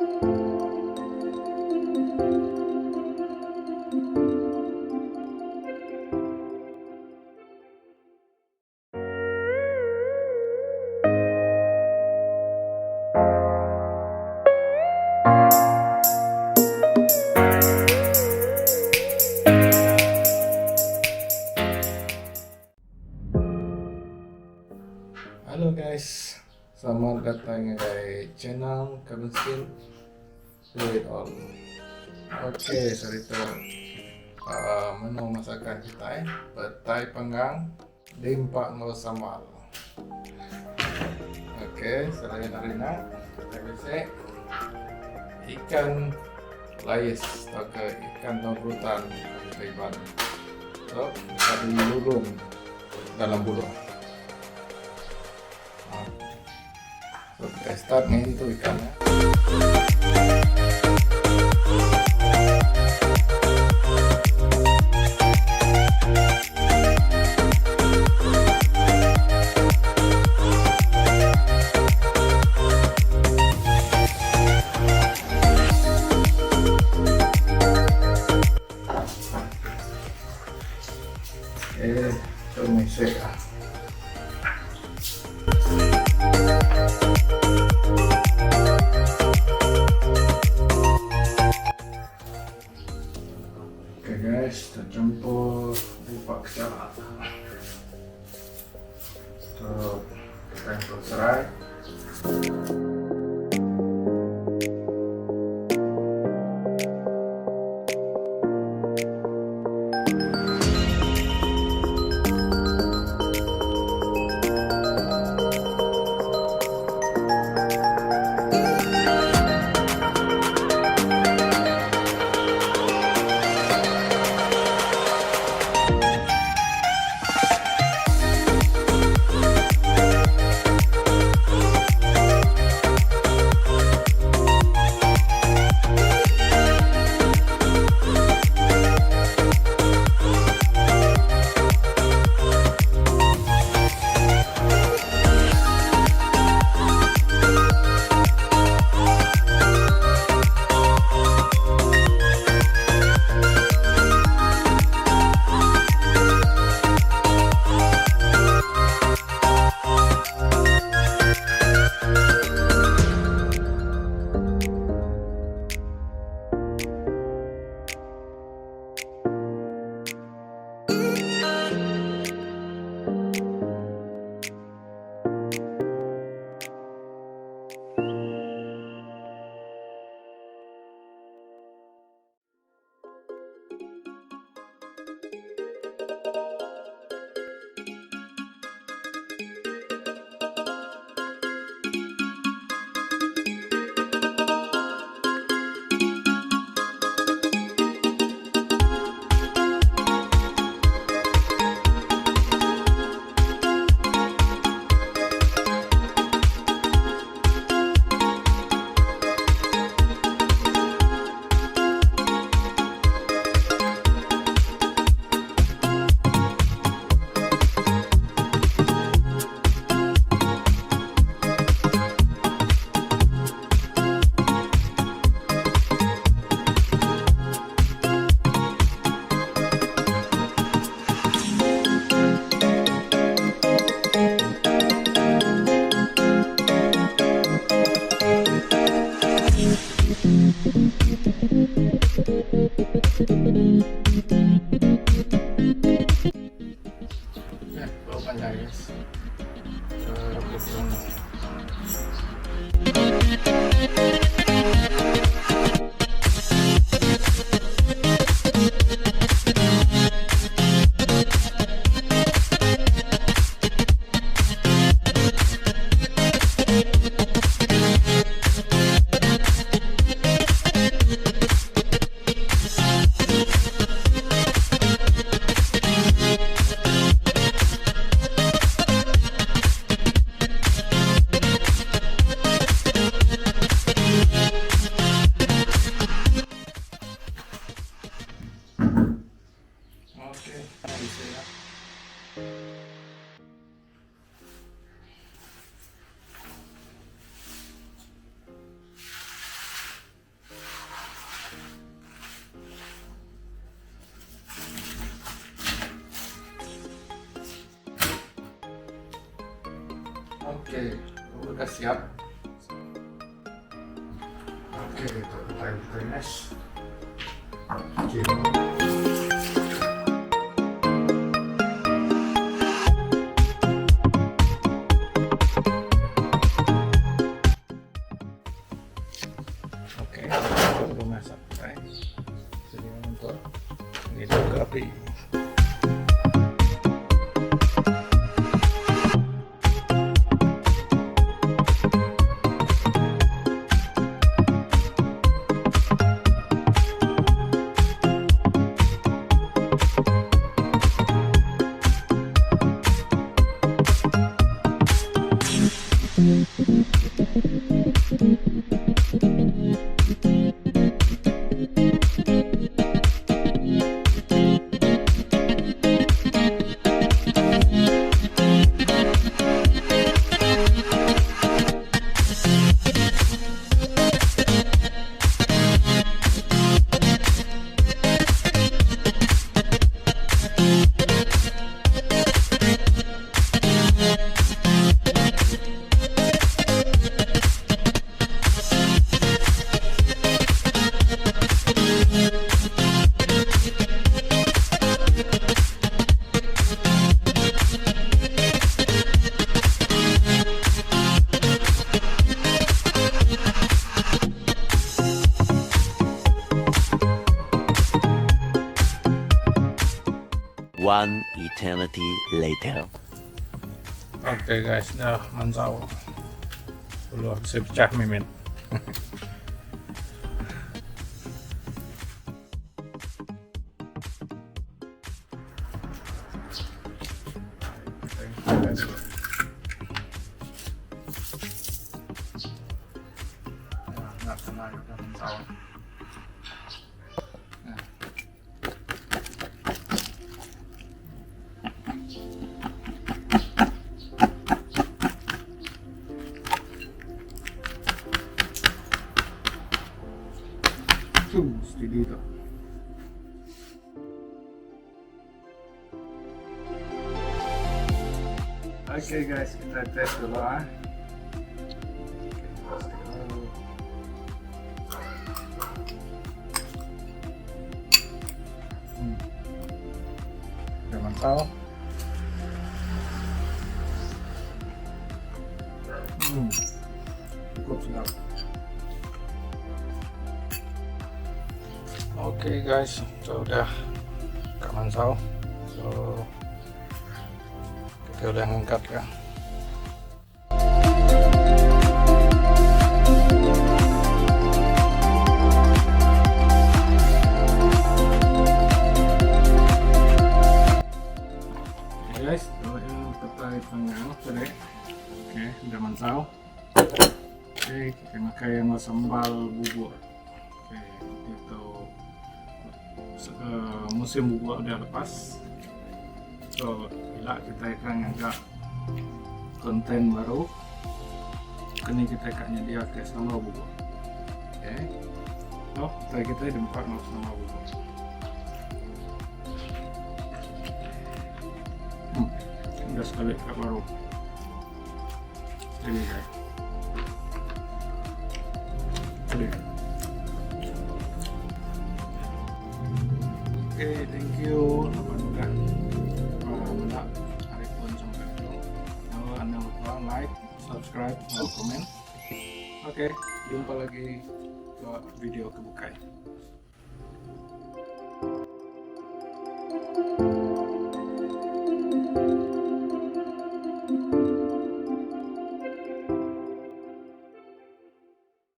Halo guys, selamat datang di channel Kabinsin With On. Oke, cerita menu masakan kita petai panggang limpa ngol samal. Oke, selain harina kita bisa ikan lais atau ke ikan tongkrutan riban. So, kita dilulung dalam bulu. Kita start nih itu ikannya. Tumisik lah. siap. Oke, itu kita finish. Oke, kita masak. Jadi untuk hidup api. One eternity later. Oke guys, dah mantap. Belum bisa pecah mimin. Nggak kena udah mantap. Mesti dito. Oke guys, kita tes dulu ah. Udah mantap. Cukup sedap. Oke guys, udah mantap. So kita udah ngangkat ya. Guys, kalau yang tertarik dengan tadi, oke, udah mantap. Oke, kita pakai yang sambal bubur. Oke, itu musim bubur udah lepas. So, bila kita akan ngangkat konten baru, kini kita akan nyediakan ke sambal bubur. Oke, so kita dimpak mau sambal bubur. Udah sekali kak baru ini guys. Oke, thank you. Apabila mendak hari pun sampai dulu. Kalau anda lupa like, subscribe, dan komen. Oke, jumpa lagi ke video kebukai.